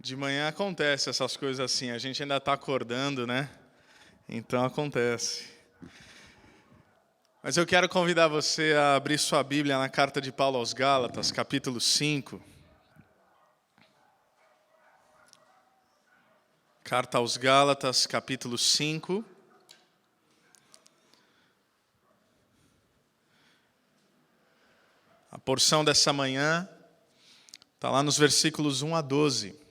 De manhã acontece essas coisas assim, a gente ainda está acordando, né? Então acontece. Mas eu quero convidar você a abrir sua Bíblia na carta de Paulo aos Gálatas, capítulo 5. Carta aos Gálatas, capítulo 5. A porção dessa manhã está lá nos versículos 1 a 12.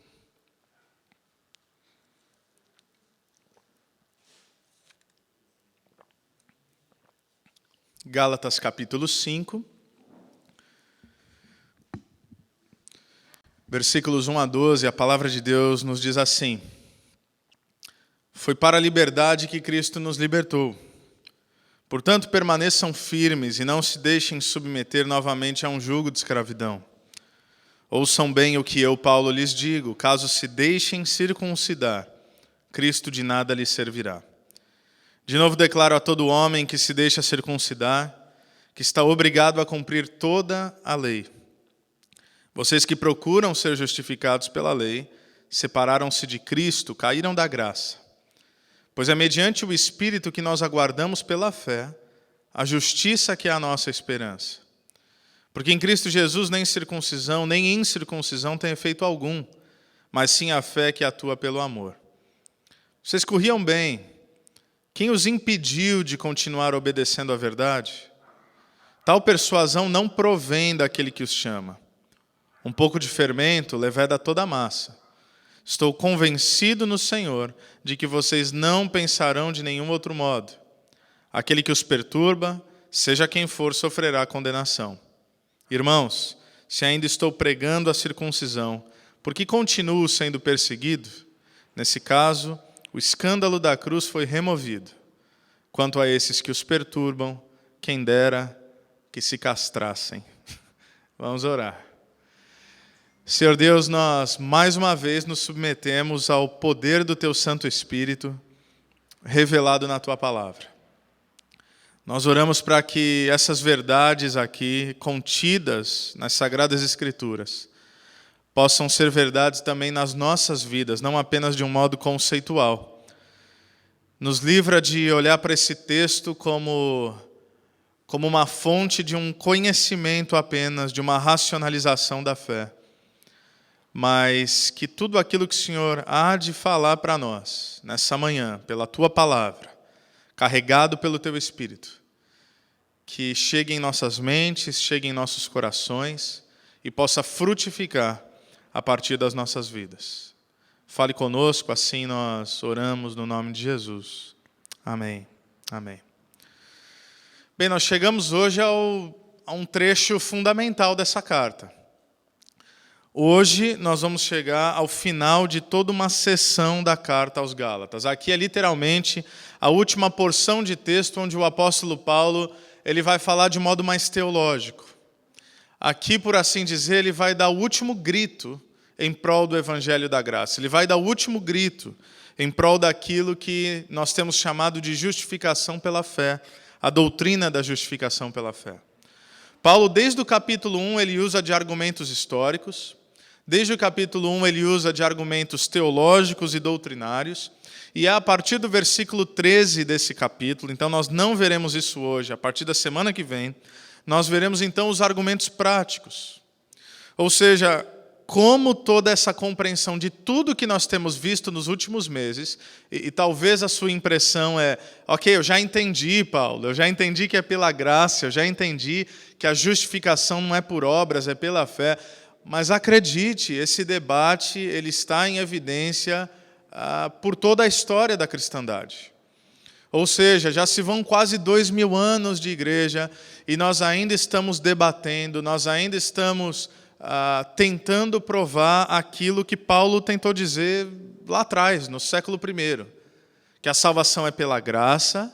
Gálatas capítulo 5, versículos 1 a 12, a palavra de Deus nos diz assim: Foi para a liberdade que Cristo nos libertou. Portanto, permaneçam firmes e não se deixem submeter novamente a um jugo de escravidão. Ouçam bem o que eu, Paulo, lhes digo: caso se deixem circuncidar, Cristo de nada lhes servirá. De novo declaro a todo homem que se deixa circuncidar, que está obrigado a cumprir toda a lei. Vocês que procuram ser justificados pela lei, separaram-se de Cristo, caíram da graça. Pois é mediante o Espírito que nós aguardamos pela fé, a justiça que é a nossa esperança. Porque em Cristo Jesus nem circuncisão, nem incircuncisão tem efeito algum, mas sim a fé que atua pelo amor. Vocês corriam bem. Quem os impediu de continuar obedecendo à verdade? Tal persuasão não provém daquele que os chama. Um pouco de fermento leveda toda a massa. Estou convencido no Senhor de que vocês não pensarão de nenhum outro modo. Aquele que os perturba, seja quem for, sofrerá condenação. Irmãos, se ainda estou pregando a circuncisão, por que continuo sendo perseguido? Nesse caso, o escândalo da cruz foi removido. Quanto a esses que os perturbam, quem dera que se castrassem. Vamos orar. Senhor Deus, nós mais uma vez nos submetemos ao poder do Teu Santo Espírito revelado na Tua Palavra. Nós oramos para que essas verdades aqui contidas nas Sagradas Escrituras possam ser verdades também nas nossas vidas, não apenas de um modo conceitual. Nos livra de olhar para esse texto como uma fonte de um conhecimento apenas, de uma racionalização da fé. Mas que tudo aquilo que o Senhor há de falar para nós, nessa manhã, pela Tua Palavra, carregado pelo Teu Espírito, que chegue em nossas mentes, chegue em nossos corações e possa frutificar a partir das nossas vidas. Fale conosco, assim nós oramos no nome de Jesus. Amém. Amém. Bem, nós chegamos hoje a um trecho fundamental dessa carta. Hoje nós vamos chegar ao final de toda uma sessão da carta aos Gálatas. Aqui é literalmente a última porção de texto onde o apóstolo Paulo ele vai falar de modo mais teológico. Aqui, por assim dizer, ele vai dar o último grito em prol do Evangelho da Graça. Ele vai dar o último grito em prol daquilo que nós temos chamado de justificação pela fé, a doutrina da justificação pela fé. Paulo, desde o capítulo 1, ele usa de argumentos históricos, desde o capítulo 1, ele usa de argumentos teológicos e doutrinários, e é a partir do versículo 13 desse capítulo, então nós não veremos isso hoje, a partir da semana que vem, nós veremos então os argumentos práticos. Ou seja, como toda essa compreensão de tudo que nós temos visto nos últimos meses, e talvez a sua impressão é, ok, eu já entendi, Paulo, eu já entendi que é pela graça, eu já entendi que a justificação não é por obras, é pela fé, mas acredite, esse debate ele está em evidência por toda a história da cristandade. Ou seja, já se vão quase 2000 anos de igreja e nós ainda estamos debatendo, nós ainda estamos tentando provar aquilo que Paulo tentou dizer lá atrás, no século I, que a salvação é pela graça,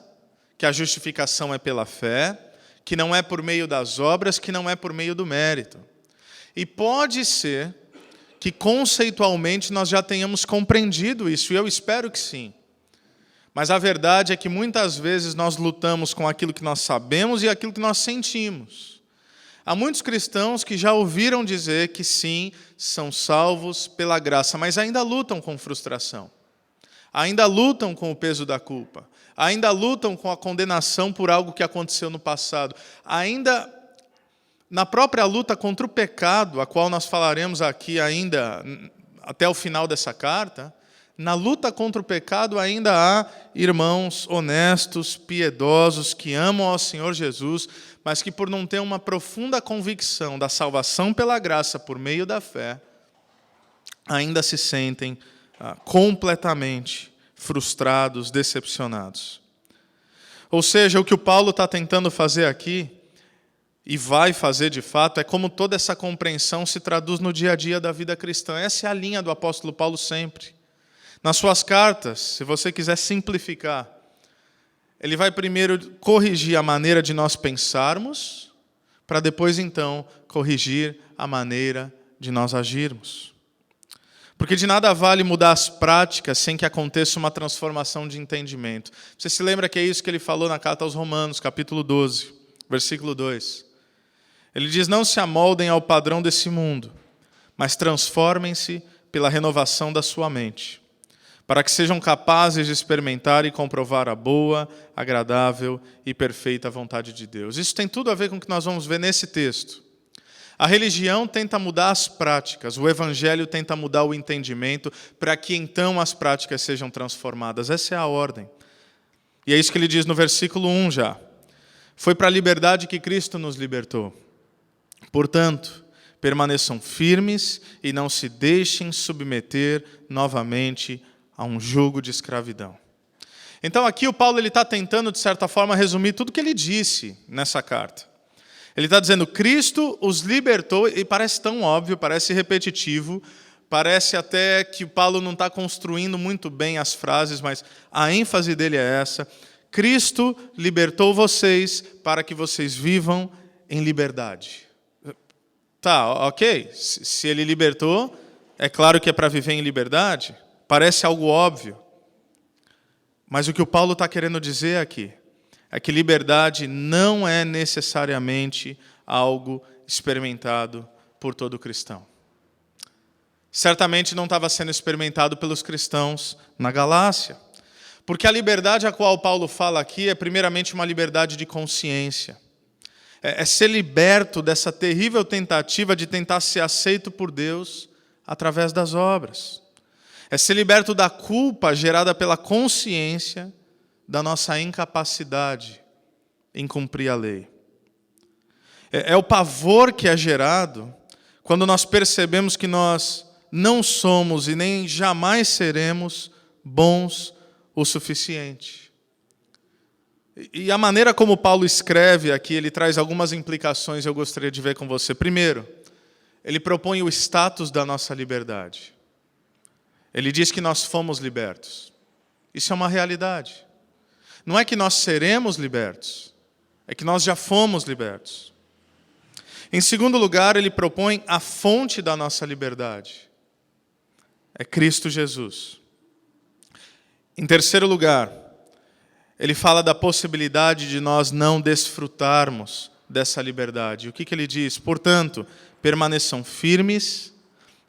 que a justificação é pela fé, que não é por meio das obras, que não é por meio do mérito. E pode ser que conceitualmente nós já tenhamos compreendido isso, e eu espero que sim. Mas a verdade é que muitas vezes nós lutamos com aquilo que nós sabemos e aquilo que nós sentimos. Há muitos cristãos que já ouviram dizer que sim, são salvos pela graça, mas ainda lutam com frustração. Ainda lutam com o peso da culpa. Ainda lutam com a condenação por algo que aconteceu no passado. Ainda na própria luta contra o pecado, a qual nós falaremos aqui ainda até o final dessa carta, na luta contra o pecado ainda há irmãos honestos, piedosos, que amam ao Senhor Jesus, mas que por não ter uma profunda convicção da salvação pela graça por meio da fé, ainda se sentem completamente frustrados, decepcionados. Ou seja, o que o Paulo está tentando fazer aqui, e vai fazer de fato, é como toda essa compreensão se traduz no dia a dia da vida cristã. Essa é a linha do apóstolo Paulo sempre. Nas suas cartas, se você quiser simplificar, ele vai primeiro corrigir a maneira de nós pensarmos, para depois, então, corrigir a maneira de nós agirmos. Porque de nada vale mudar as práticas sem que aconteça uma transformação de entendimento. Você se lembra que é isso que ele falou na carta aos Romanos, capítulo 12, versículo 2. Ele diz, não se amoldem ao padrão desse mundo, mas transformem-se pela renovação da sua mente, para que sejam capazes de experimentar e comprovar a boa, agradável e perfeita vontade de Deus. Isso tem tudo a ver com o que nós vamos ver nesse texto. A religião tenta mudar as práticas, o evangelho tenta mudar o entendimento, para que então as práticas sejam transformadas. Essa é a ordem. E é isso que ele diz no versículo 1 já. Foi para a liberdade que Cristo nos libertou. Portanto, permaneçam firmes e não se deixem submeter novamente a um jugo de escravidão. Então aqui o Paulo está tentando, de certa forma, resumir tudo o que ele disse nessa carta. Ele está dizendo, Cristo os libertou, e parece tão óbvio, parece repetitivo, parece até que Paulo não está construindo muito bem as frases, mas a ênfase dele é essa. Cristo libertou vocês para que vocês vivam em liberdade. Tá, ok. Se ele libertou, é claro que é para viver em liberdade. Parece algo óbvio. Mas o que o Paulo está querendo dizer aqui é que liberdade não é necessariamente algo experimentado por todo cristão. Certamente não estava sendo experimentado pelos cristãos na Galácia. Porque a liberdade a qual Paulo fala aqui é primeiramente uma liberdade de consciência. É ser liberto dessa terrível tentativa de tentar ser aceito por Deus através das obras. É ser liberto da culpa gerada pela consciência da nossa incapacidade em cumprir a lei. É o pavor que é gerado quando nós percebemos que nós não somos e nem jamais seremos bons o suficiente. E a maneira como Paulo escreve aqui, ele traz algumas implicações que eu gostaria de ver com você. Primeiro, ele propõe o status da nossa liberdade. Ele diz que nós fomos libertos. Isso é uma realidade. Não é que nós seremos libertos, é que nós já fomos libertos. Em segundo lugar, ele propõe a fonte da nossa liberdade. É Cristo Jesus. Em terceiro lugar, ele fala da possibilidade de nós não desfrutarmos dessa liberdade. O que ele diz? Portanto, permaneçam firmes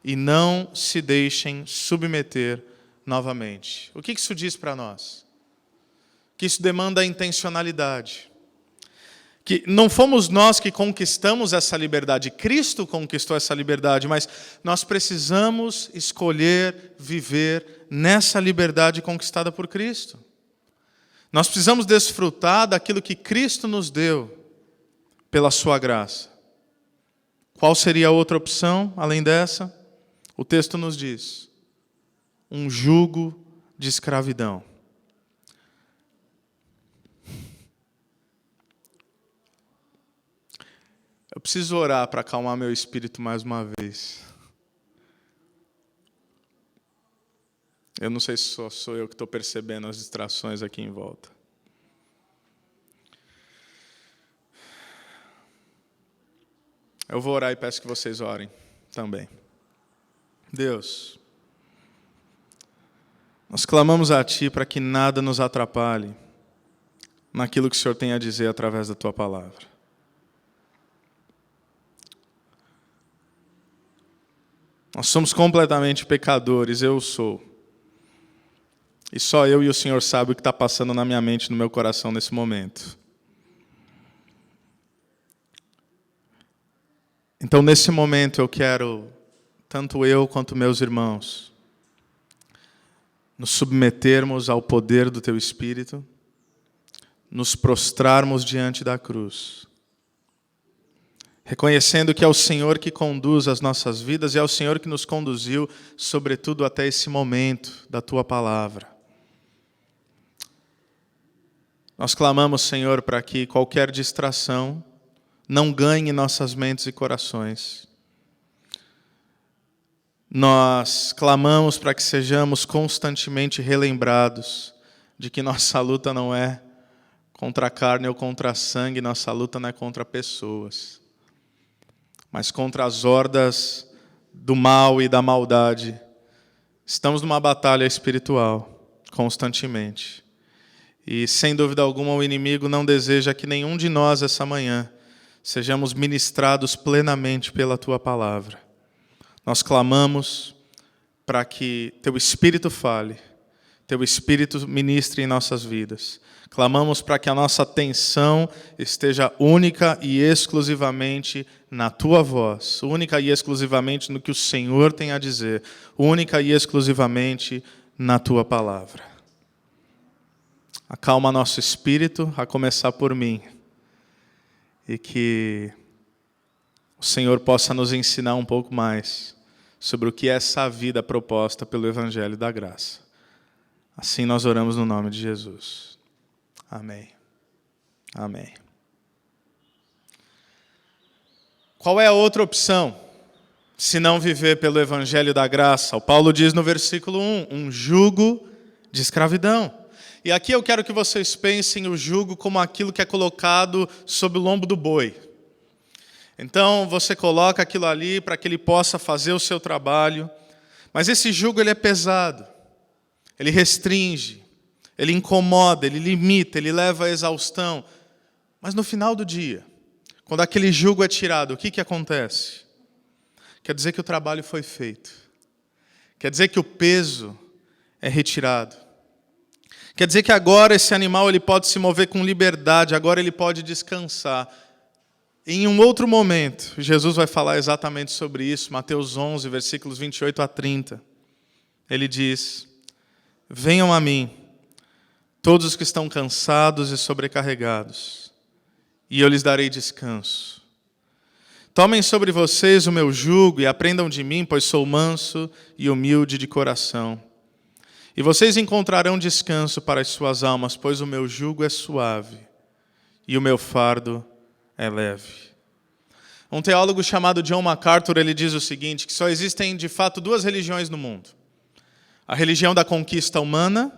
e não se deixem submeter novamente. O que isso diz para nós? Que isso demanda intencionalidade. Que não fomos nós que conquistamos essa liberdade, Cristo conquistou essa liberdade, mas nós precisamos escolher viver nessa liberdade conquistada por Cristo. Nós precisamos desfrutar daquilo que Cristo nos deu pela sua graça. Qual seria a outra opção, além dessa? O texto nos diz, um jugo de escravidão. Eu preciso orar para acalmar meu espírito mais uma vez. Eu não sei se só sou eu que estou percebendo as distrações aqui em volta. Eu vou orar e peço que vocês orem também. Deus, nós clamamos a Ti para que nada nos atrapalhe naquilo que o Senhor tem a dizer através da Tua palavra. Nós somos completamente pecadores, eu sou. E só eu e o Senhor sabem o que está passando na minha mente, no meu coração nesse momento. Então, nesse momento, eu quero, tanto eu quanto meus irmãos, nos submetermos ao poder do Teu Espírito, nos prostrarmos diante da cruz, reconhecendo que é o Senhor que conduz as nossas vidas e é o Senhor que nos conduziu, sobretudo até esse momento da Tua Palavra. Nós clamamos, Senhor, para que qualquer distração não ganhe nossas mentes e corações. Nós clamamos para que sejamos constantemente relembrados de que nossa luta não é contra a carne ou contra a sangue, nossa luta não é contra pessoas, mas contra as hordas do mal e da maldade. Estamos numa batalha espiritual, constantemente. E, sem dúvida alguma, o inimigo não deseja que nenhum de nós, essa manhã, sejamos ministrados plenamente pela Tua Palavra. Nós clamamos para que Teu Espírito fale, Teu Espírito ministre em nossas vidas. Clamamos para que a nossa atenção esteja única e exclusivamente na Tua voz, única e exclusivamente no que o Senhor tem a dizer, única e exclusivamente na Tua Palavra. Acalma nosso espírito, a começar por mim, e que o Senhor possa nos ensinar um pouco mais sobre o que é essa vida proposta pelo Evangelho da Graça. Assim nós oramos no nome de Jesus. Amém. Amém. Qual é a outra opção, se não viver pelo Evangelho da Graça? O Paulo diz no versículo 1, um jugo de escravidão. E aqui eu quero que vocês pensem o jugo como aquilo que é colocado sob o lombo do boi. Então, você coloca aquilo ali para que ele possa fazer o seu trabalho. Mas esse jugo ele é pesado. Ele restringe, ele incomoda, ele limita, ele leva à exaustão. Mas no final do dia, quando aquele jugo é tirado, o que acontece? Quer dizer que o trabalho foi feito. Quer dizer que o peso é retirado. Quer dizer que agora esse animal ele pode se mover com liberdade, agora ele pode descansar. Em um outro momento, Jesus vai falar exatamente sobre isso, Mateus 11, versículos 28 a 30. Ele diz, venham a mim, todos os que estão cansados e sobrecarregados, e eu lhes darei descanso. Tomem sobre vocês o meu jugo e aprendam de mim, pois sou manso e humilde de coração. E vocês encontrarão descanso para as suas almas, pois o meu jugo é suave e o meu fardo é leve. Um teólogo chamado John MacArthur, ele diz o seguinte, que só existem de fato duas religiões no mundo. A religião da conquista humana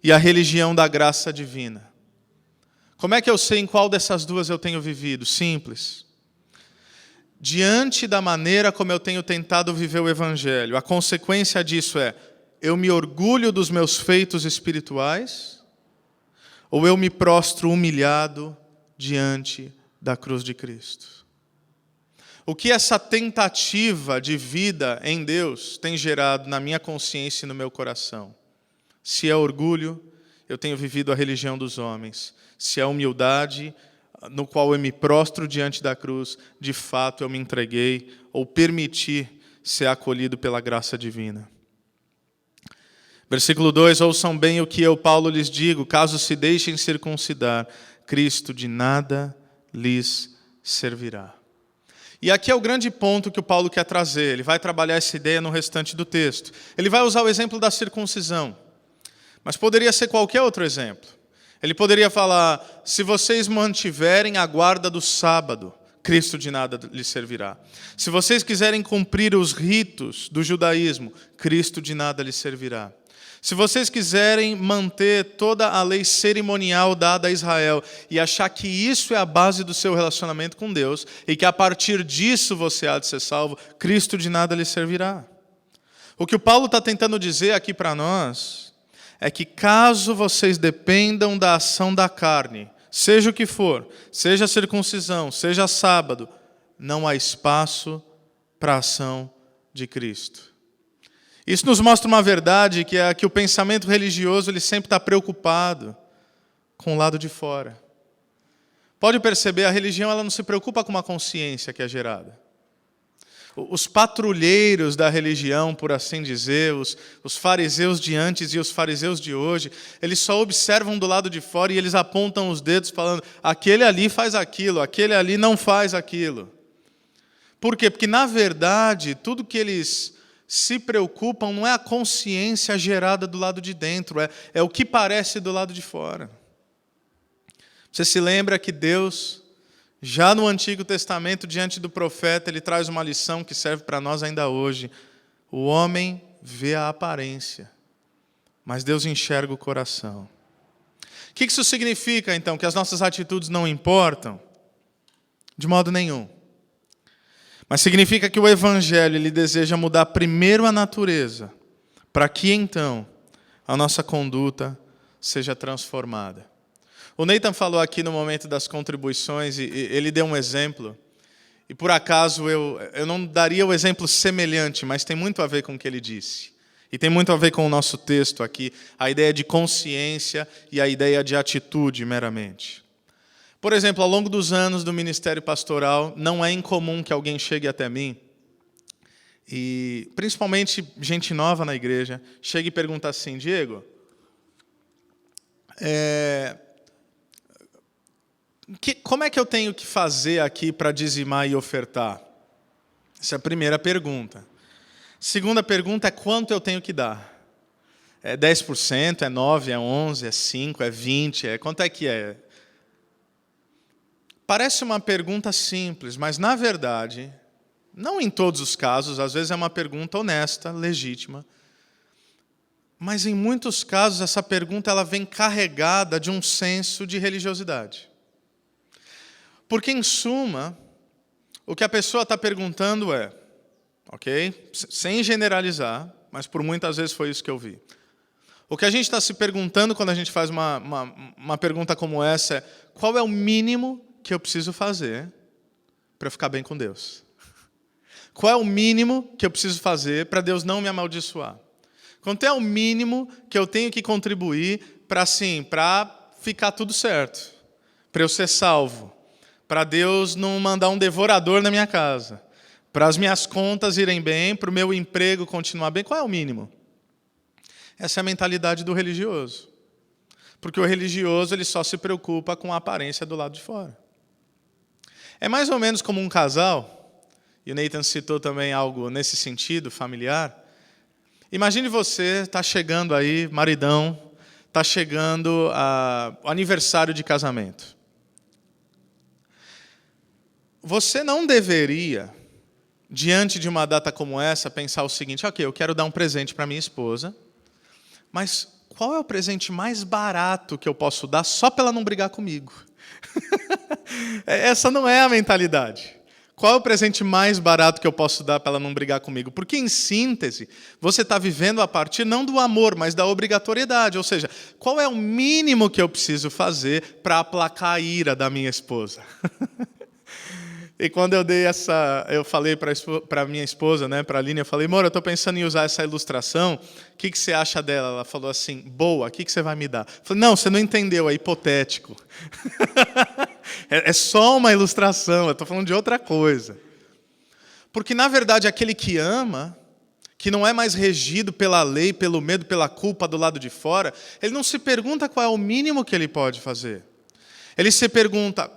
e a religião da graça divina. Como é que eu sei em qual dessas duas eu tenho vivido? Simples. Diante da maneira como eu tenho tentado viver o Evangelho, a consequência disso é, eu me orgulho dos meus feitos espirituais ou eu me prostro humilhado diante da cruz de Cristo? O que essa tentativa de vida em Deus tem gerado na minha consciência e no meu coração? Se é orgulho, eu tenho vivido a religião dos homens. Se é humildade, no qual eu me prostro diante da cruz, de fato eu me entreguei ou permiti ser acolhido pela graça divina. Versículo 2, ouçam bem o que eu, Paulo, lhes digo, caso se deixem circuncidar, Cristo de nada lhes servirá. E aqui é o grande ponto que o Paulo quer trazer, ele vai trabalhar essa ideia no restante do texto. Ele vai usar o exemplo da circuncisão, mas poderia ser qualquer outro exemplo. Ele poderia falar, se vocês mantiverem a guarda do sábado, Cristo de nada lhes servirá. Se vocês quiserem cumprir os ritos do judaísmo, Cristo de nada lhes servirá. Se vocês quiserem manter toda a lei cerimonial dada a Israel e achar que isso é a base do seu relacionamento com Deus e que a partir disso você há de ser salvo, Cristo de nada lhe servirá. O que o Paulo está tentando dizer aqui para nós é que caso vocês dependam da ação da carne, seja o que for, seja circuncisão, seja sábado, não há espaço para a ação de Cristo. Isso nos mostra uma verdade, que é que o pensamento religioso ele sempre está preocupado com o lado de fora. Pode perceber, a religião ela não se preocupa com uma consciência que é gerada. Os patrulheiros da religião, por assim dizer, os fariseus de antes e os fariseus de hoje, eles só observam do lado de fora e eles apontam os dedos falando, aquele ali faz aquilo, aquele ali não faz aquilo. Por quê? Porque, na verdade, tudo que eles se preocupam não é a consciência gerada do lado de dentro, é o que parece do lado de fora. Você se lembra que Deus, já no Antigo Testamento, diante do profeta, ele traz uma lição que serve para nós ainda hoje. O homem vê a aparência, mas Deus enxerga o coração. O que isso significa, então? Que as nossas atitudes não importam? De modo nenhum. Mas significa que o Evangelho ele deseja mudar primeiro a natureza, para que então a nossa conduta seja transformada. O Nathan falou aqui no momento das contribuições e ele deu um exemplo. E por acaso eu não daria o exemplo semelhante, mas tem muito a ver com o que ele disse. E tem muito a ver com o nosso texto aqui, a ideia de consciência e a ideia de atitude meramente. Por exemplo, ao longo dos anos do ministério pastoral, não é incomum que alguém chegue até mim, e principalmente gente nova na igreja, chegue e pergunta assim, Diego, como é que eu tenho que fazer aqui para dizimar e ofertar? Essa é a primeira pergunta. Segunda pergunta é quanto eu tenho que dar? É 10%, é 9%, é 11%, é 5%, é 20%, quanto é que é? Parece uma pergunta simples, mas, na verdade, não em todos os casos, às vezes é uma pergunta honesta, legítima, mas, em muitos casos, essa pergunta ela vem carregada de um senso de religiosidade. Porque, em suma, o que a pessoa está perguntando é, ok? Sem generalizar, mas por muitas vezes foi isso que eu vi. O que a gente está se perguntando quando a gente faz uma pergunta como essa é, qual é o mínimo que eu preciso fazer para ficar bem com Deus? Qual é o mínimo que eu preciso fazer para Deus não me amaldiçoar? Quanto é o mínimo que eu tenho que contribuir para ficar tudo certo? Para eu ser salvo? Para Deus não mandar um devorador na minha casa? Para as minhas contas irem bem? Para o meu emprego continuar bem? Qual é o mínimo? Essa é a mentalidade do religioso. Porque o religioso ele só se preocupa com a aparência do lado de fora. É mais ou menos como um casal, e o Nathan citou também algo nesse sentido, familiar. Imagine você, está chegando aí, maridão, está chegando o aniversário de casamento. Você não deveria, diante de uma data como essa, pensar o seguinte, ok, eu quero dar um presente para minha esposa, mas qual é o presente mais barato que eu posso dar só para ela não brigar comigo? Essa não é a mentalidade. Qual é o presente mais barato que eu posso dar para ela não brigar comigo? Porque, em síntese, você está vivendo a partir não do amor, mas da obrigatoriedade. Ou seja, qual é o mínimo que eu preciso fazer para aplacar a ira da minha esposa? E quando eu falei para minha esposa, né, para a Aline, eu falei, amor, eu estou pensando em usar essa ilustração, o que você acha dela? Ela falou assim, boa, o que você vai me dar? Eu falei, não, você não entendeu, é hipotético. É só uma ilustração, eu estou falando de outra coisa. Porque, na verdade, aquele que ama, que não é mais regido pela lei, pelo medo, pela culpa do lado de fora, ele não se pergunta qual é o mínimo que ele pode fazer. Ele se pergunta,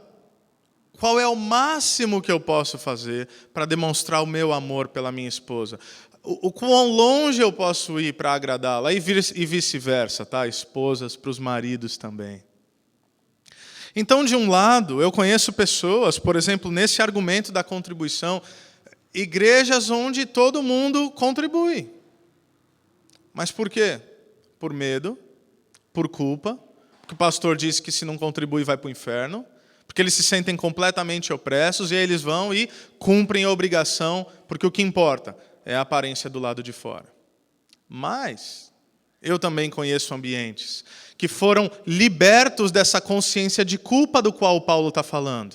qual é o máximo que eu posso fazer para demonstrar o meu amor pela minha esposa? O quão longe eu posso ir para agradá-la? E vice-versa, tá? Esposas para os maridos também. Então, de um lado, eu conheço pessoas, por exemplo, nesse argumento da contribuição, igrejas onde todo mundo contribui. Mas por quê? Por medo, por culpa, porque o pastor disse que se não contribui vai para o inferno, porque eles se sentem completamente opressos e aí eles vão e cumprem a obrigação, porque o que importa é a aparência do lado de fora. Mas eu também conheço ambientes que foram libertos dessa consciência de culpa do qual o Paulo está falando.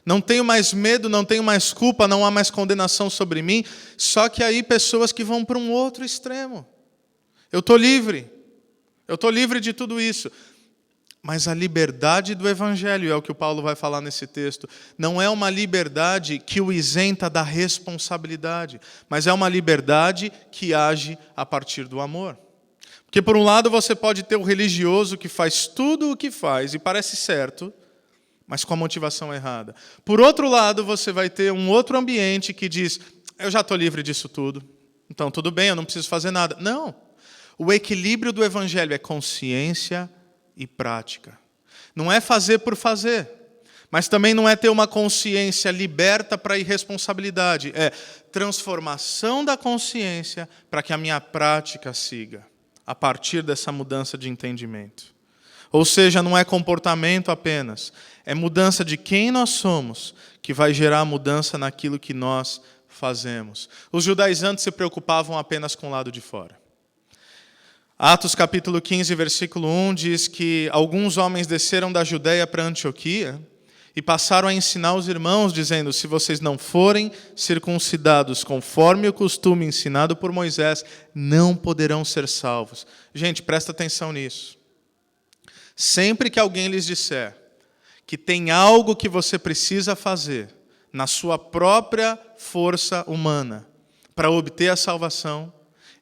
Não tenho mais medo, não tenho mais culpa, não há mais condenação sobre mim. Só que aí pessoas que vão para um outro extremo. Eu estou livre de tudo isso. Mas a liberdade do Evangelho, é o que o Paulo vai falar nesse texto, não é uma liberdade que o isenta da responsabilidade, mas é uma liberdade que age a partir do amor. Porque por um lado você pode ter o religioso que faz tudo o que faz e parece certo, mas com a motivação errada. Por outro lado, você vai ter um outro ambiente que diz, eu já estou livre disso tudo, então tudo bem, eu não preciso fazer nada. Não, o equilíbrio do Evangelho é consciência e prática. Não é fazer por fazer, mas também não é ter uma consciência liberta para a irresponsabilidade. É transformação da consciência para que a minha prática siga, a partir dessa mudança de entendimento. Ou seja, não é comportamento apenas, é mudança de quem nós somos que vai gerar mudança naquilo que nós fazemos. Os judaizantes se preocupavam apenas com o lado de fora. Atos capítulo 15, versículo 1 diz que alguns homens desceram da Judeia para Antioquia e passaram a ensinar os irmãos, dizendo, se vocês não forem circuncidados conforme o costume ensinado por Moisés, não poderão ser salvos. Gente, presta atenção nisso. Sempre que alguém lhes disser que tem algo que você precisa fazer na sua própria força humana para obter a salvação,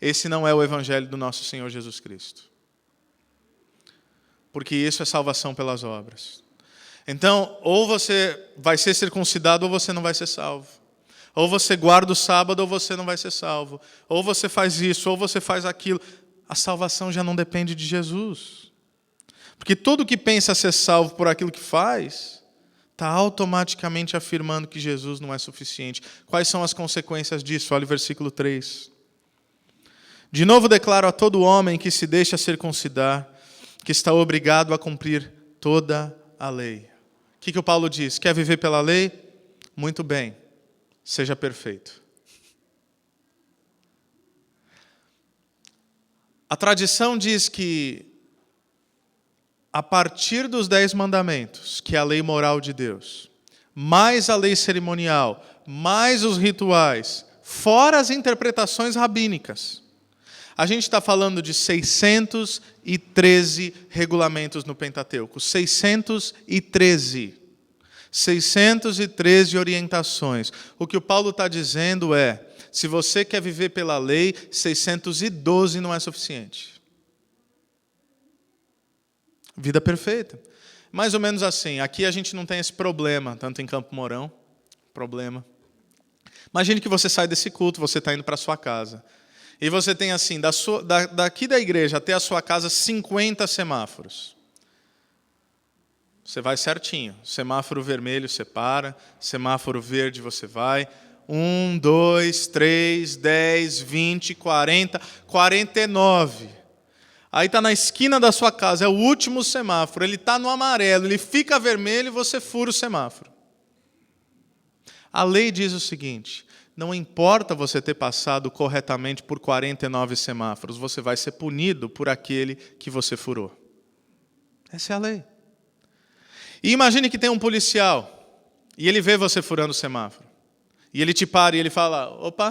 esse não é o Evangelho do nosso Senhor Jesus Cristo. Porque isso é salvação pelas obras. Então, ou você vai ser circuncidado ou você não vai ser salvo. Ou você guarda o sábado ou você não vai ser salvo. Ou você faz isso ou você faz aquilo. A salvação já não depende de Jesus. Porque todo que pensa ser salvo por aquilo que faz, está automaticamente afirmando que Jesus não é suficiente. Quais são as consequências disso? Olha o versículo 3. De novo declaro a todo homem que se deixa circuncidar, que está obrigado a cumprir toda a lei. O que o Paulo diz? Quer viver pela lei? Muito bem, seja perfeito. A tradição diz que, a partir dos 10 mandamentos, que é a lei moral de Deus, mais a lei cerimonial, mais os rituais, fora as interpretações rabínicas, a gente está falando de 613 regulamentos no Pentateuco. 613. 613 orientações. O que o Paulo está dizendo é, se você quer viver pela lei, 612 não é suficiente. Vida perfeita. Mais ou menos assim. Aqui a gente não tem esse problema, tanto em Campo Mourão. Problema. Imagine que você sai desse culto, você está indo para a sua casa. E você tem assim, daqui da igreja até a sua casa, 50 semáforos. Você vai certinho. Semáforo vermelho você para, semáforo verde você vai. 1, 2, 3, 10, 20, 40, 49. Aí está na esquina da sua casa, é o último semáforo. Ele está no amarelo, ele fica vermelho e você fura o semáforo. A lei diz o seguinte, não importa você ter passado corretamente por 49 semáforos, você vai ser punido por aquele que você furou. Essa é a lei. E imagine que tem um policial, e ele vê você furando o semáforo. E ele te para e ele fala, opa,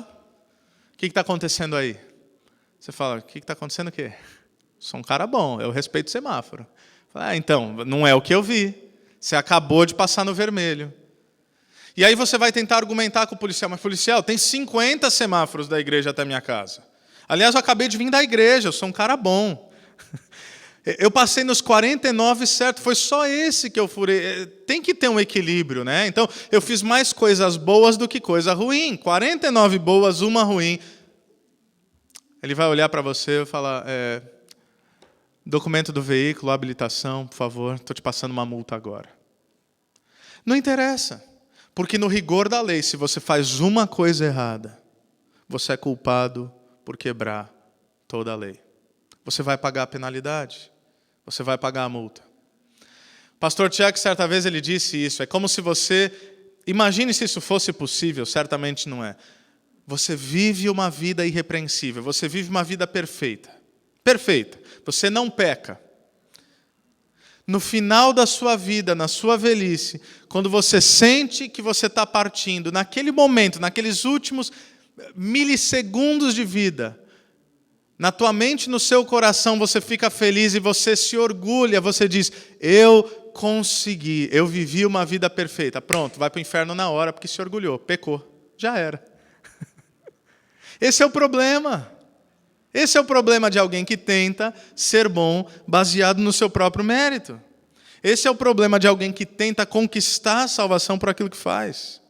o que está acontecendo aí? Você fala, o que está acontecendo o quê? Sou um cara bom, eu respeito o semáforo. Fala, então, não é o que eu vi. Você acabou de passar no vermelho. E aí você vai tentar argumentar com o policial, mas policial, tem 50 semáforos da igreja até a minha casa. Aliás, eu acabei de vir da igreja, eu sou um cara bom. Eu passei nos 49 certo, foi só esse que eu furei. Tem que ter um equilíbrio, né? Então, eu fiz mais coisas boas do que coisa ruim. 49 boas, uma ruim. Ele vai olhar para você e falar, documento do veículo, habilitação, por favor, estou te passando uma multa agora. Não interessa. Porque no rigor da lei, se você faz uma coisa errada, você é culpado por quebrar toda a lei. Você vai pagar a penalidade, você vai pagar a multa. Pastor Tiago, certa vez ele disse isso, é como se você, imagine se isso fosse possível, certamente não é. Você vive uma vida irrepreensível, você vive uma vida perfeita. Perfeita, você não peca. No final da sua vida, na sua velhice, quando você sente que você está partindo, naquele momento, naqueles últimos milissegundos de vida, na tua mente, no seu coração, você fica feliz e você se orgulha, você diz, eu consegui, eu vivi uma vida perfeita. Pronto, vai para o inferno na hora porque se orgulhou, pecou, já era. Esse é o problema. Esse é o problema de alguém que tenta ser bom baseado no seu próprio mérito. Esse é o problema de alguém que tenta conquistar a salvação por aquilo que faz.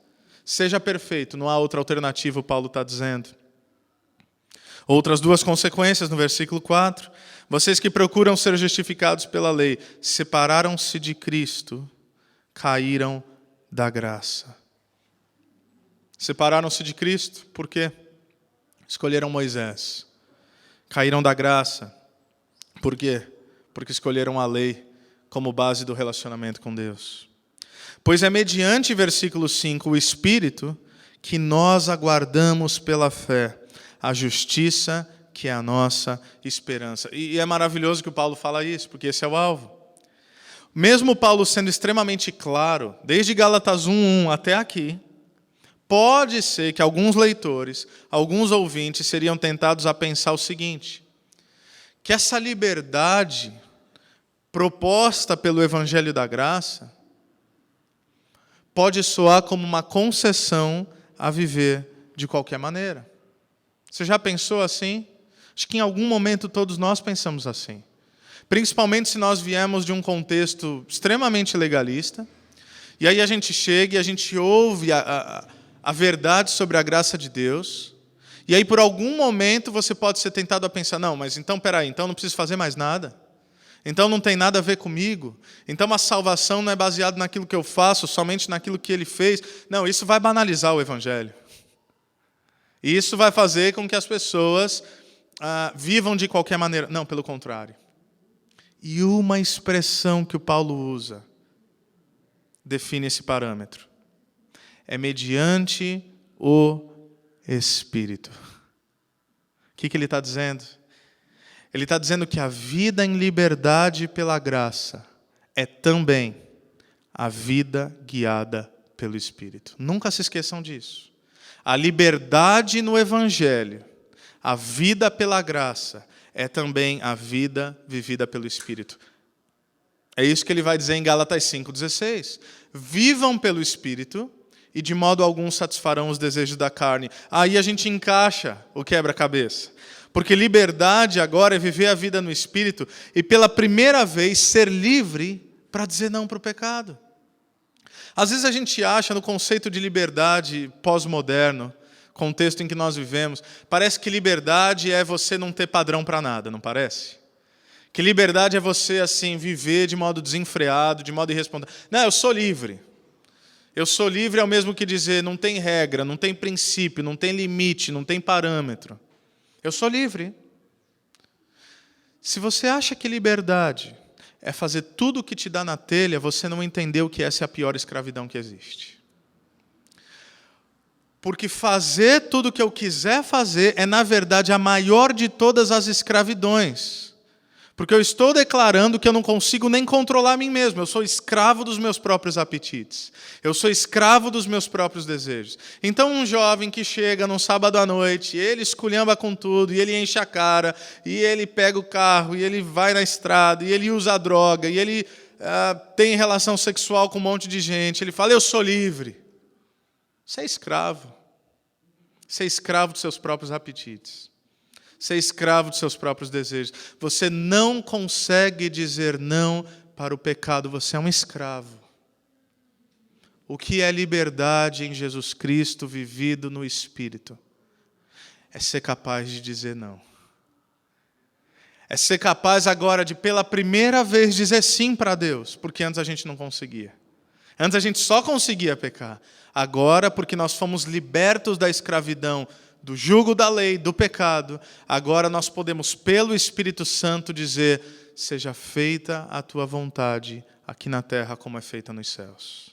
Seja perfeito, não há outra alternativa, o Paulo está dizendo. Outras duas consequências no versículo 4. Vocês que procuram ser justificados pela lei, separaram-se de Cristo, caíram da graça. Separaram-se de Cristo, por quê? Escolheram Moisés. Caíram da graça. Por quê? Porque escolheram a lei como base do relacionamento com Deus. Pois é mediante, versículo 5, o Espírito, que nós aguardamos pela fé a justiça que é a nossa esperança. E é maravilhoso que o Paulo fala isso, porque esse é o alvo. Mesmo Paulo sendo extremamente claro, desde Gálatas 1:1 até aqui, pode ser que alguns leitores, alguns ouvintes seriam tentados a pensar o seguinte, que essa liberdade proposta pelo Evangelho da Graça pode soar como uma concessão a viver de qualquer maneira. Você já pensou assim? Acho que em algum momento todos nós pensamos assim. Principalmente se nós viemos de um contexto extremamente legalista, e aí a gente chega e a gente ouve a verdade sobre a graça de Deus, e aí por algum momento você pode ser tentado a pensar, não, mas então peraí, então não preciso fazer mais nada? Então não tem nada a ver comigo? Então a salvação não é baseada naquilo que eu faço, somente naquilo que Ele fez? Não, isso vai banalizar o Evangelho. E isso vai fazer com que as pessoas vivam de qualquer maneira. Não, pelo contrário. E uma expressão que o Paulo usa define esse parâmetro. É mediante o Espírito. O que ele está dizendo? Ele está dizendo que a vida em liberdade pela graça é também a vida guiada pelo Espírito. Nunca se esqueçam disso. A liberdade no Evangelho, a vida pela graça, é também a vida vivida pelo Espírito. É isso que ele vai dizer em Gálatas 5:16. Vivam pelo Espírito e de modo algum satisfarão os desejos da carne. Aí a gente encaixa o quebra-cabeça. Porque liberdade agora é viver a vida no Espírito e pela primeira vez ser livre para dizer não para o pecado. Às vezes a gente acha no conceito de liberdade pós-moderno, contexto em que nós vivemos, parece que liberdade é você não ter padrão para nada, não parece? Que liberdade é você assim viver de modo desenfreado, de modo irresponsável. Não, eu sou livre. Eu sou livre é o mesmo que dizer não tem regra, não tem princípio, não tem limite, não tem parâmetro. Eu sou livre. Se você acha que liberdade é fazer tudo o que te dá na telha, você não entendeu que essa é a pior escravidão que existe. Porque fazer tudo o que eu quiser fazer é, na verdade, a maior de todas as escravidões. Porque eu estou declarando que eu não consigo nem controlar a mim mesmo. Eu sou escravo dos meus próprios apetites. Eu sou escravo dos meus próprios desejos. Então um jovem que chega num sábado à noite, ele esculhamba com tudo, e ele enche a cara, e ele pega o carro, e ele vai na estrada, e ele usa a droga, e ele tem relação sexual com um monte de gente. Ele fala, eu sou livre. Você é escravo. Você é escravo dos seus próprios apetites. Você é escravo dos seus próprios desejos. Você não consegue dizer não para o pecado. Você é um escravo. O que é liberdade em Jesus Cristo vivido no Espírito? É ser capaz de dizer não. É ser capaz agora de, pela primeira vez, dizer sim para Deus. Porque antes a gente não conseguia. Antes a gente só conseguia pecar. Agora, porque nós fomos libertos da escravidão, do jugo da lei, do pecado, agora nós podemos, pelo Espírito Santo, dizer, seja feita a tua vontade, aqui na terra como é feita nos céus.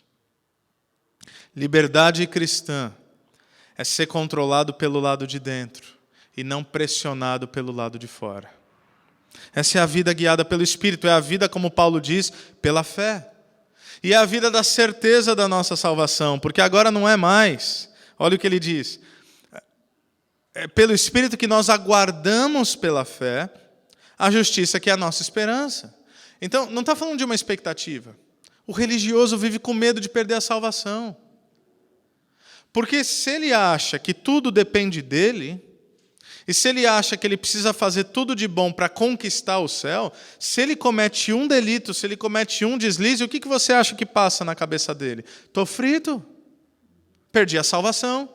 Liberdade cristã é ser controlado pelo lado de dentro e não pressionado pelo lado de fora. Essa é a vida guiada pelo Espírito, é a vida, como Paulo diz, pela fé. E é a vida da certeza da nossa salvação, porque agora não é mais, olha o que ele diz, é pelo Espírito que nós aguardamos pela fé a justiça que é a nossa esperança. Então, não está falando de uma expectativa. O religioso vive com medo de perder a salvação. Porque se ele acha que tudo depende dele, e se ele acha que ele precisa fazer tudo de bom para conquistar o céu, se ele comete um delito, se ele comete um deslize, o que você acha que passa na cabeça dele? Estou frito, perdi a salvação.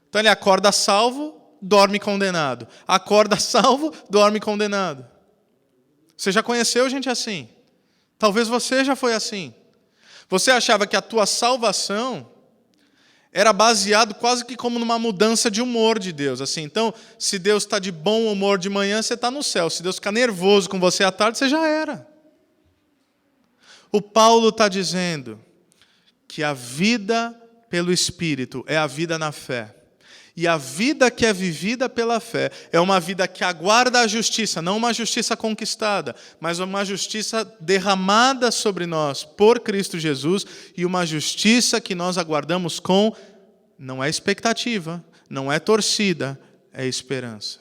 Então ele acorda salvo, dorme condenado. Acorda salvo, dorme condenado. Você já conheceu gente assim? Talvez você já foi assim. Você achava que a tua salvação era baseado quase que como numa mudança de humor de Deus. Assim, então, se Deus está de bom humor de manhã, você está no céu. Se Deus ficar nervoso com você à tarde, você já era. O Paulo está dizendo que a vida pelo Espírito é a vida na fé. E a vida que é vivida pela fé é uma vida que aguarda a justiça, não uma justiça conquistada, mas uma justiça derramada sobre nós por Cristo Jesus e uma justiça que nós aguardamos com, não é expectativa, não é torcida, é esperança.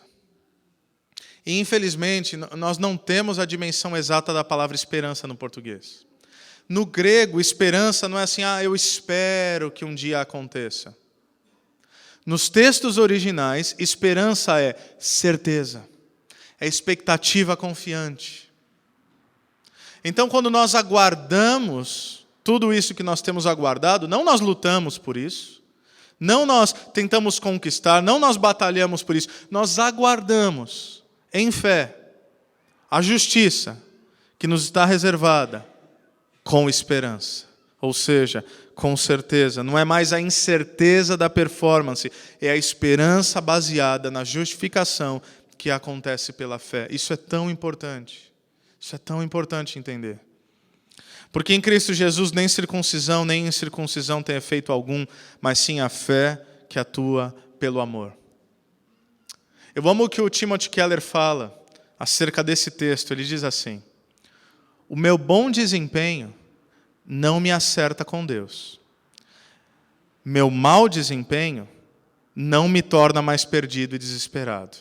E infelizmente nós não temos a dimensão exata da palavra esperança no português. No grego, esperança não é assim, eu espero que um dia aconteça. Nos textos originais, esperança é certeza, é expectativa confiante. Então, quando nós aguardamos tudo isso que nós temos aguardado, não nós lutamos por isso, não nós tentamos conquistar, não nós batalhamos por isso, nós aguardamos em fé a justiça que nos está reservada com esperança. Ou seja, com certeza, não é mais a incerteza da performance, é a esperança baseada na justificação que acontece pela fé. Isso é tão importante entender. Porque em Cristo Jesus nem circuncisão nem incircuncisão tem efeito algum, mas sim a fé que atua pelo amor. Eu amo o que o Timothy Keller fala acerca desse texto. Ele diz assim: o meu bom desempenho não me acerta com Deus. Meu mau desempenho não me torna mais perdido e desesperado.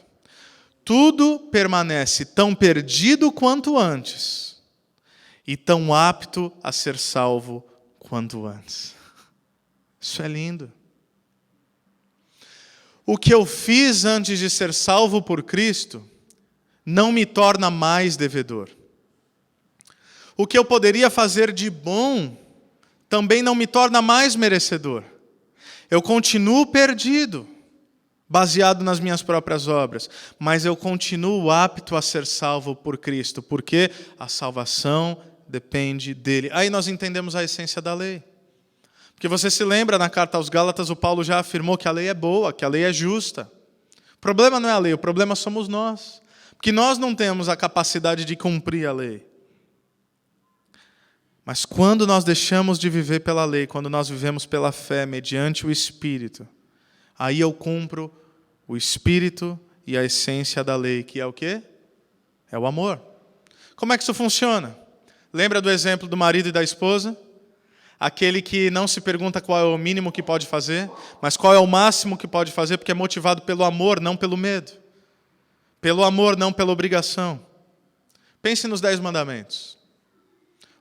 Tudo permanece tão perdido quanto antes e tão apto a ser salvo quanto antes. Isso é lindo. O que eu fiz antes de ser salvo por Cristo não me torna mais devedor. O que eu poderia fazer de bom também não me torna mais merecedor. Eu continuo perdido, baseado nas minhas próprias obras, mas eu continuo apto a ser salvo por Cristo, porque a salvação depende dele. Aí nós entendemos a essência da lei. Porque você se lembra, na carta aos Gálatas, o Paulo já afirmou que a lei é boa, que a lei é justa. O problema não é a lei, o problema somos nós. Porque nós não temos a capacidade de cumprir a lei. Mas quando nós deixamos de viver pela lei, quando nós vivemos pela fé, mediante o Espírito, aí eu cumpro o Espírito e a essência da lei, que é o quê? É o amor. Como é que isso funciona? Lembra do exemplo do marido e da esposa? Aquele que não se pergunta qual é o mínimo que pode fazer, mas qual é o máximo que pode fazer, porque é motivado pelo amor, não pelo medo. Pelo amor, não pela obrigação. Pense nos 10 mandamentos.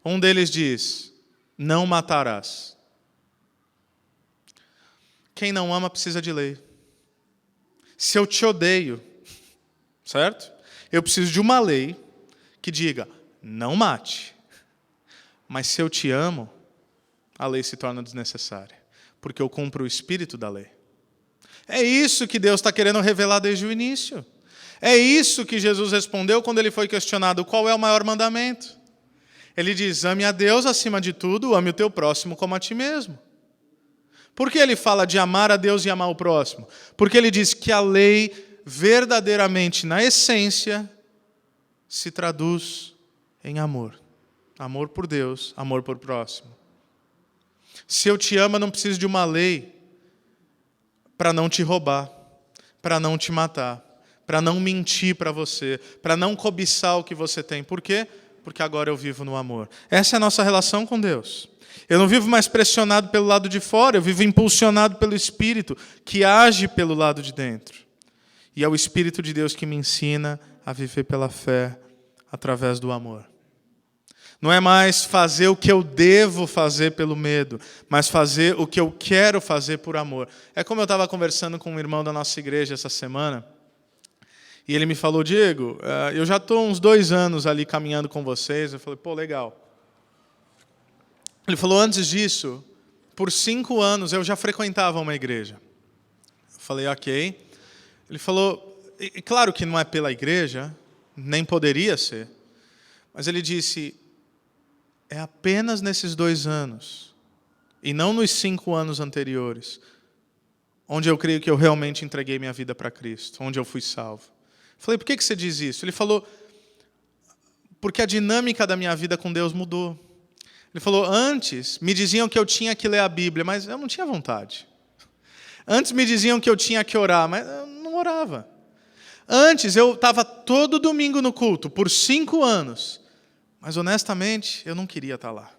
Um deles diz, não matarás. Quem não ama precisa de lei. Se eu te odeio, certo? Eu preciso de uma lei que diga, não mate. Mas se eu te amo, a lei se torna desnecessária, porque eu cumpro o espírito da lei. É isso que Deus está querendo revelar desde o início. É isso que Jesus respondeu quando ele foi questionado, qual é o maior mandamento? Ele diz, ame a Deus acima de tudo, ame o teu próximo como a ti mesmo. Por que ele fala de amar a Deus e amar o próximo? Porque ele diz que a lei, verdadeiramente, na essência, se traduz em amor. Amor por Deus, amor por próximo. Se eu te amo, eu não preciso de uma lei para não te roubar, para não te matar, para não mentir para você, para não cobiçar o que você tem. Por quê? Porque agora eu vivo no amor. Essa é a nossa relação com Deus. Eu não vivo mais pressionado pelo lado de fora, eu vivo impulsionado pelo Espírito, que age pelo lado de dentro. E é o Espírito de Deus que me ensina a viver pela fé, através do amor. Não é mais fazer o que eu devo fazer pelo medo, mas fazer o que eu quero fazer por amor. É como eu estava conversando com um irmão da nossa igreja essa semana, e ele me falou, Diego, eu já estou uns 2 anos ali caminhando com vocês. Eu falei, pô, legal. Ele falou, antes disso, por 5 anos eu já frequentava uma igreja. Eu falei, ok. Ele falou, e claro que não é pela igreja, nem poderia ser, mas ele disse, é apenas nesses 2 anos, e não nos 5 anos anteriores, onde eu creio que eu realmente entreguei minha vida para Cristo, onde eu fui salvo. Eu falei, por que você diz isso? Ele falou, porque a dinâmica da minha vida com Deus mudou. Ele falou, antes me diziam que eu tinha que ler a Bíblia, mas eu não tinha vontade. Antes me diziam que eu tinha que orar, mas eu não orava. Antes eu estava todo domingo no culto, por 5 anos, mas honestamente eu não queria estar lá.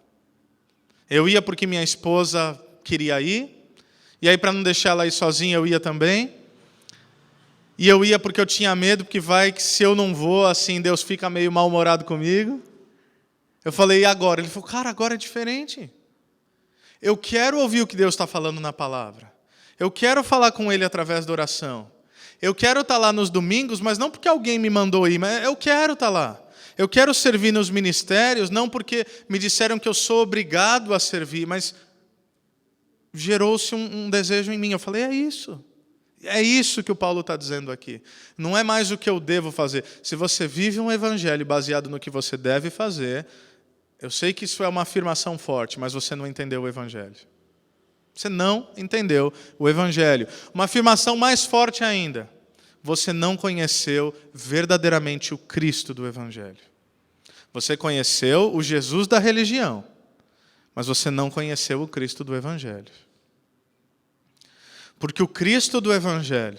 Eu ia porque minha esposa queria ir, e aí para não deixar ela ir sozinha eu ia também. E eu ia porque eu tinha medo, porque vai que se eu não vou, assim, Deus fica meio mal-humorado comigo. Eu falei, e agora? Ele falou, cara, agora é diferente. Eu quero ouvir o que Deus está falando na palavra. Eu quero falar com Ele através da oração. Eu quero estar lá nos domingos, mas não porque alguém me mandou ir, mas eu quero estar lá. Eu quero servir nos ministérios, não porque me disseram que eu sou obrigado a servir, mas gerou-se um desejo em mim. Eu falei, é isso. É isso que o Paulo está dizendo aqui. Não é mais o que eu devo fazer. Se você vive um evangelho baseado no que você deve fazer, eu sei que isso é uma afirmação forte, mas você não entendeu o evangelho. Você não entendeu o evangelho. Uma afirmação mais forte ainda. Você não conheceu verdadeiramente o Cristo do evangelho. Você conheceu o Jesus da religião, mas você não conheceu o Cristo do evangelho. Porque o Cristo do evangelho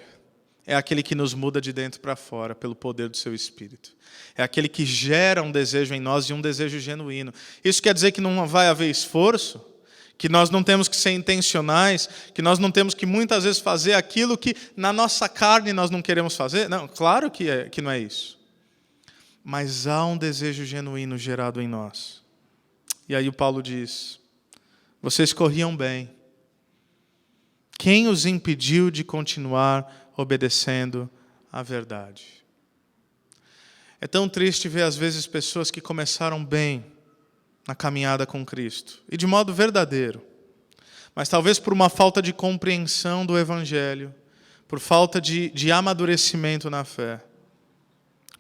é aquele que nos muda de dentro para fora pelo poder do seu Espírito. É aquele que gera um desejo em nós e um desejo genuíno. Isso quer dizer que não vai haver esforço, que nós não temos que ser intencionais, que nós não temos que muitas vezes fazer aquilo que na nossa carne nós não queremos fazer? Não, claro que não é isso. Mas há um desejo genuíno gerado em nós. E aí o Paulo diz, vocês corriam bem. Quem os impediu de continuar obedecendo à verdade? É tão triste ver às vezes pessoas que começaram bem na caminhada com Cristo, e de modo verdadeiro, mas talvez por uma falta de compreensão do Evangelho, por falta de amadurecimento na fé,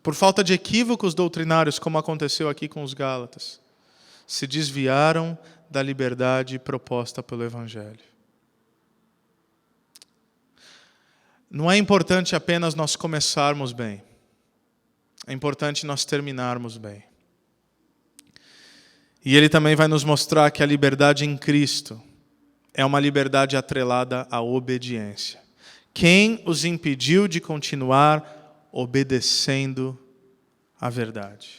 por falta de equívocos doutrinários, como aconteceu aqui com os Gálatas, se desviaram da liberdade proposta pelo Evangelho. Não é importante apenas nós começarmos bem, é importante nós terminarmos bem. E ele também vai nos mostrar que a liberdade em Cristo é uma liberdade atrelada à obediência. Quem os impediu de continuar obedecendo à verdade?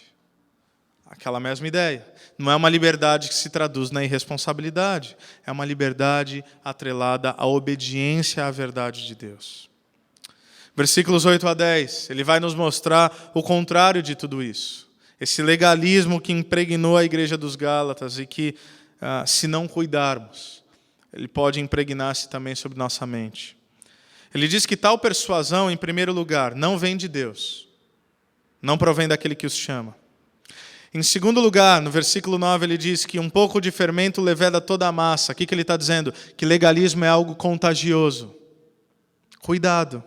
Aquela mesma ideia. Não é uma liberdade que se traduz na irresponsabilidade. É uma liberdade atrelada à obediência à verdade de Deus. Versículos 8 a 10, ele vai nos mostrar o contrário de tudo isso. Esse legalismo que impregnou a igreja dos Gálatas e que, se não cuidarmos, ele pode impregnar-se também sobre nossa mente. Ele diz que tal persuasão, em primeiro lugar, não vem de Deus, não provém daquele que os chama. Em segundo lugar, no versículo 9, ele diz que um pouco de fermento leveda toda a massa. O que ele está dizendo? Que legalismo é algo contagioso. Cuidado,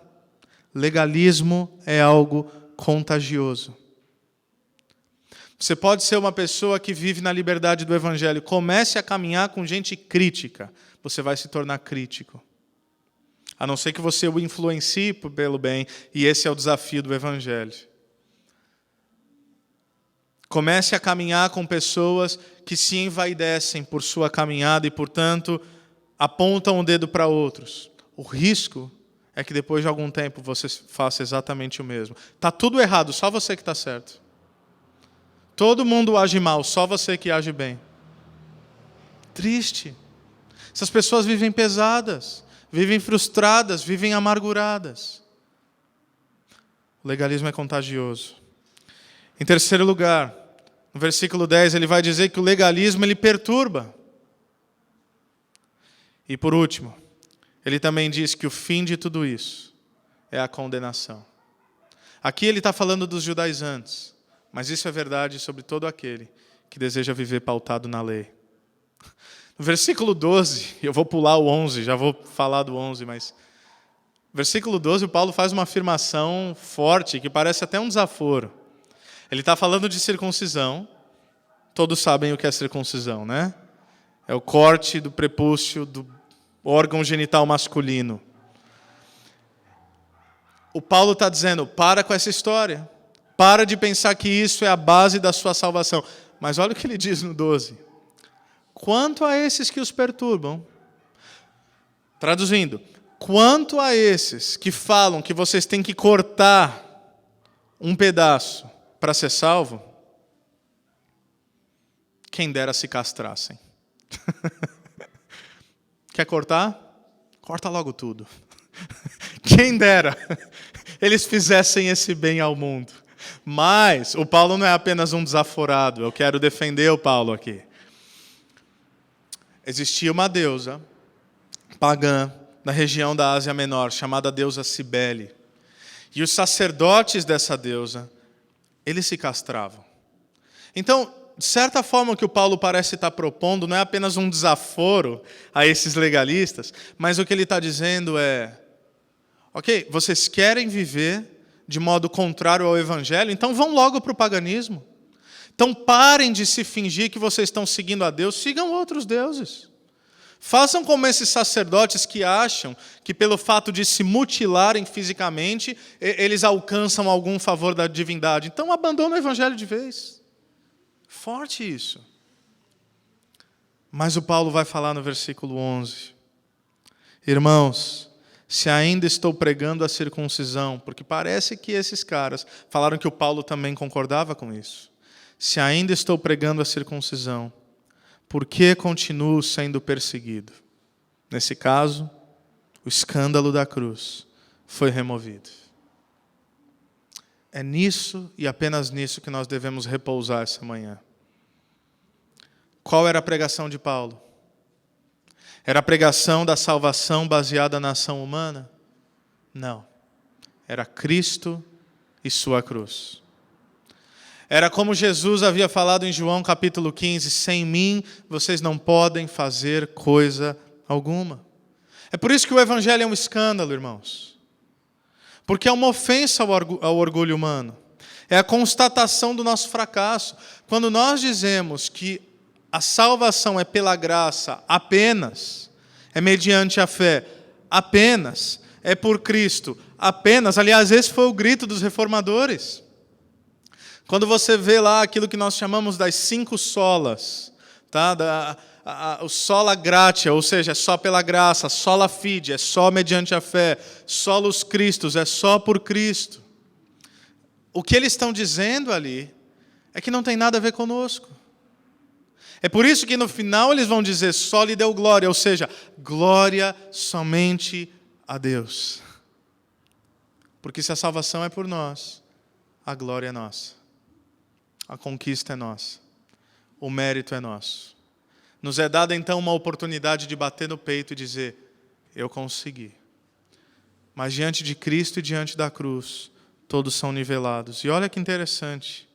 legalismo é algo contagioso. Você pode ser uma pessoa que vive na liberdade do Evangelho. Comece a caminhar com gente crítica. Você vai se tornar crítico. A não ser que você o influencie pelo bem. E esse é o desafio do Evangelho. Comece a caminhar com pessoas que se envaidecem por sua caminhada e, portanto, apontam o dedo para outros. O risco é que depois de algum tempo você faça exatamente o mesmo. Está tudo errado, só você que está certo. Todo mundo age mal, só você que age bem. Triste. Essas pessoas vivem pesadas, vivem frustradas, vivem amarguradas. O legalismo é contagioso. Em terceiro lugar, no versículo 10, ele vai dizer que o legalismo ele perturba. E por último, ele também diz que o fim de tudo isso é a condenação. Aqui ele está falando dos judaizantes, mas isso é verdade sobre todo aquele que deseja viver pautado na lei. No versículo 12, eu vou pular o 11, já vou falar do 11, mas... No versículo 12, o Paulo faz uma afirmação forte, que parece até um desaforo. Ele está falando de circuncisão. Todos sabem o que é circuncisão, né? É o corte do prepúcio do órgão genital masculino. O Paulo está dizendo, para com essa história. Para de pensar que isso é a base da sua salvação. Mas olha o que ele diz no 12. Quanto a esses que os perturbam, traduzindo, quanto a esses que falam que vocês têm que cortar um pedaço para ser salvo, quem dera se castrassem. Quer cortar? Corta logo tudo. Quem dera eles fizessem esse bem ao mundo. Mas o Paulo não é apenas um desaforado. Eu quero defender o Paulo aqui. Existia uma deusa pagã na região da Ásia Menor, chamada deusa Cibele. E os sacerdotes dessa deusa, eles se castravam. Então, de certa forma, o que o Paulo parece estar propondo não é apenas um desaforo a esses legalistas, mas o que ele está dizendo é, ok, vocês querem viver de modo contrário ao Evangelho, então vão logo para o paganismo. Então parem de se fingir que vocês estão seguindo a Deus, sigam outros deuses. Façam como esses sacerdotes que acham que pelo fato de se mutilarem fisicamente, eles alcançam algum favor da divindade. Então abandona o Evangelho de vez. Forte isso. Mas o Paulo vai falar no versículo 11. Irmãos, se ainda estou pregando a circuncisão, porque parece que esses caras falaram que o Paulo também concordava com isso. Se ainda estou pregando a circuncisão, por que continuo sendo perseguido? Nesse caso, o escândalo da cruz foi removido. É nisso e apenas nisso que nós devemos repousar essa manhã. Qual era a pregação de Paulo? Era a pregação da salvação baseada na ação humana? Não. Era Cristo e sua cruz. Era como Jesus havia falado em João capítulo 15, sem mim vocês não podem fazer coisa alguma. É por isso que o Evangelho é um escândalo, irmãos. Porque é uma ofensa ao orgulho humano. É a constatação do nosso fracasso. Quando nós dizemos que a salvação é pela graça apenas, é mediante a fé apenas, é por Cristo apenas. Aliás, esse foi o grito dos reformadores. Quando você vê lá aquilo que nós chamamos das 5 solas, tá? O sola gratia, ou seja, é só pela graça, sola fide, é só mediante a fé, solus Christus, é só por Cristo. O que eles estão dizendo ali é que não tem nada a ver conosco. É por isso que no final eles vão dizer, só lhe deu glória, ou seja, glória somente a Deus. Porque se a salvação é por nós, a glória é nossa. A conquista é nossa. O mérito é nosso. Nos é dada então uma oportunidade de bater no peito e dizer, eu consegui. Mas diante de Cristo e diante da cruz, todos são nivelados. E olha que interessante,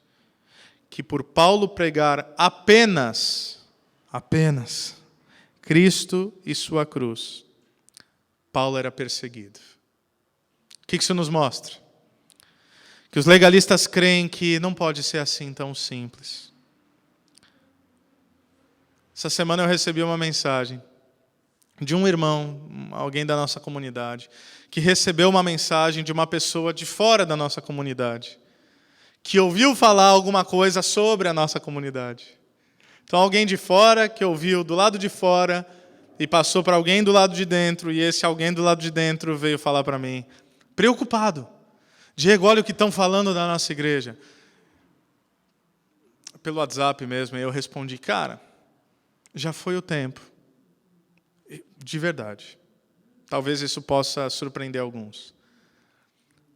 que por Paulo pregar apenas Cristo e sua cruz, Paulo era perseguido. O que isso nos mostra? Que os legalistas creem que não pode ser assim tão simples. Essa semana eu recebi uma mensagem de um irmão, alguém da nossa comunidade, que recebeu uma mensagem de uma pessoa de fora da nossa comunidade, que ouviu falar alguma coisa sobre a nossa comunidade. Então alguém de fora, que ouviu do lado de fora, e passou para alguém do lado de dentro, e esse alguém do lado de dentro veio falar para mim, preocupado. Diego, olha o que estão falando da nossa igreja. Pelo WhatsApp mesmo, eu respondi, cara, já foi o tempo. De verdade. Talvez isso possa surpreender alguns.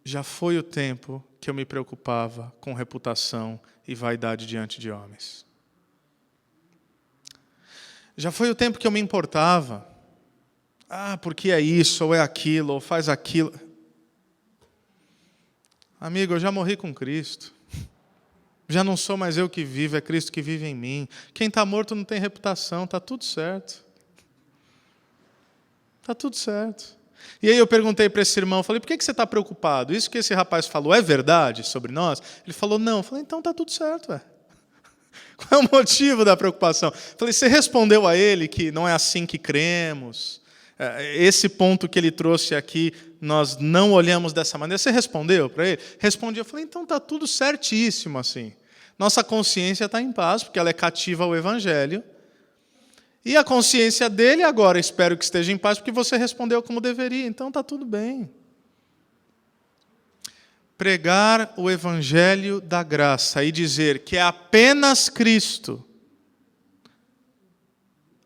Já foi o tempo que eu me preocupava com reputação e vaidade diante de homens. Já foi o tempo que eu me importava. Porque é isso, ou é aquilo, ou faz aquilo. Amigo, eu já morri com Cristo. Já não sou mais eu que vivo, é Cristo que vive em mim. Quem está morto não tem reputação, está tudo certo. Está tudo certo. E aí eu perguntei para esse irmão, falei, por que você está preocupado? Isso que esse rapaz falou é verdade sobre nós? Ele falou, não. Eu falei, então está tudo certo. Qual é o motivo da preocupação? Eu falei, você respondeu a ele que não é assim que cremos? Esse ponto que ele trouxe aqui, nós não olhamos dessa maneira. Você respondeu para ele? Respondi, eu falei, então está tudo certíssimo assim. Nossa consciência está em paz, porque ela é cativa ao Evangelho. E a consciência dele agora, espero que esteja em paz, porque você respondeu como deveria, então está tudo bem. Pregar o Evangelho da graça e dizer que é apenas Cristo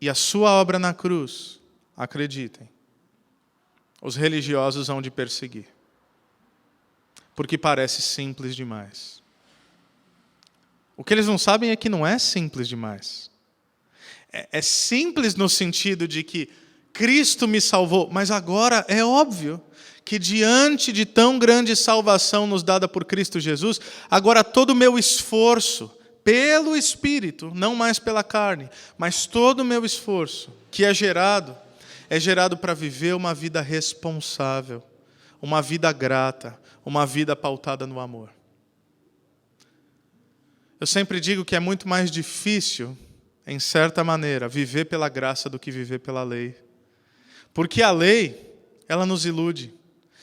e a sua obra na cruz, acreditem, os religiosos hão de perseguir, porque parece simples demais. O que eles não sabem é que não é simples demais. É simples no sentido de que Cristo me salvou, mas agora é óbvio que diante de tão grande salvação nos dada por Cristo Jesus, agora todo o meu esforço pelo Espírito, não mais pela carne, mas todo o meu esforço que é gerado para viver uma vida responsável, uma vida grata, uma vida pautada no amor. Eu sempre digo que é muito mais difícil, em certa maneira, viver pela graça do que viver pela lei. Porque a lei, ela nos ilude.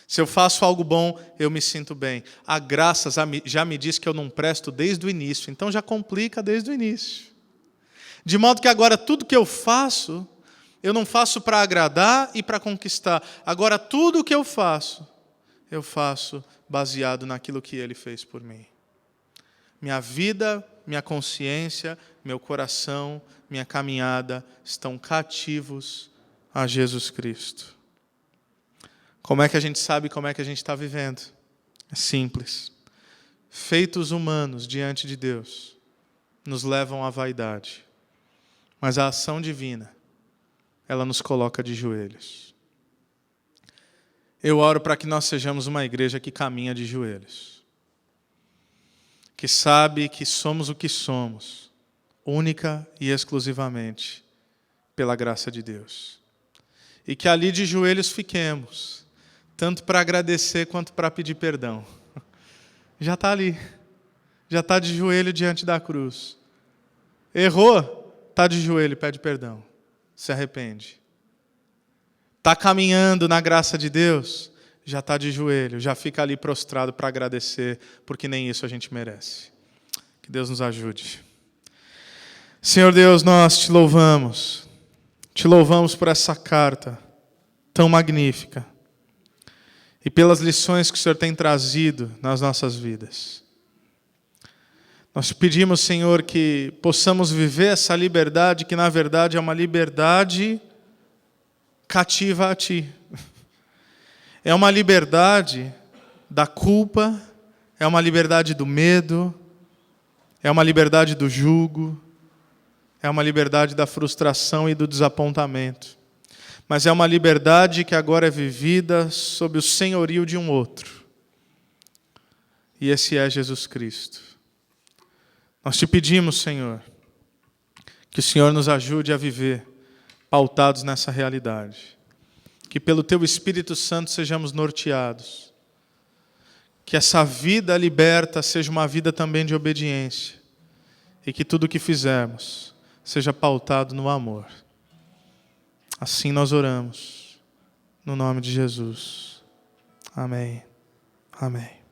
Se eu faço algo bom, eu me sinto bem. A graça já me diz que eu não presto desde o início, então já complica desde o início. De modo que agora tudo que eu não faço para agradar e para conquistar. Agora tudo que eu faço baseado naquilo que Ele fez por mim. Minha vida, minha consciência, meu coração, minha caminhada estão cativos a Jesus Cristo. Como é que a gente sabe como é que a gente está vivendo? É simples. Feitos humanos diante de Deus nos levam à vaidade. Mas a ação divina, ela nos coloca de joelhos. Eu oro para que nós sejamos uma igreja que caminha de joelhos. Que sabe que somos o que somos, única e exclusivamente pela graça de Deus. E que ali de joelhos fiquemos, tanto para agradecer quanto para pedir perdão. Já está ali, já está de joelho diante da cruz. Errou, está de joelho e pede perdão, se arrepende. Está caminhando na graça de Deus, já está de joelho, já fica ali prostrado para agradecer, porque nem isso a gente merece. Que Deus nos ajude. Senhor Deus, nós te louvamos por essa carta tão magnífica e pelas lições que o Senhor tem trazido nas nossas vidas. Nós te pedimos, Senhor, que possamos viver essa liberdade, que na verdade é uma liberdade cativa a Ti. É uma liberdade da culpa, é uma liberdade do medo, é uma liberdade do jugo, é uma liberdade da frustração e do desapontamento. Mas é uma liberdade que agora é vivida sob o senhorio de um outro. E esse é Jesus Cristo. Nós te pedimos, Senhor, que o Senhor nos ajude a viver pautados nessa realidade. Que pelo Teu Espírito Santo sejamos norteados. Que essa vida liberta seja uma vida também de obediência. E que tudo o que fizermos seja pautado no amor. Assim nós oramos. No nome de Jesus. Amém. Amém.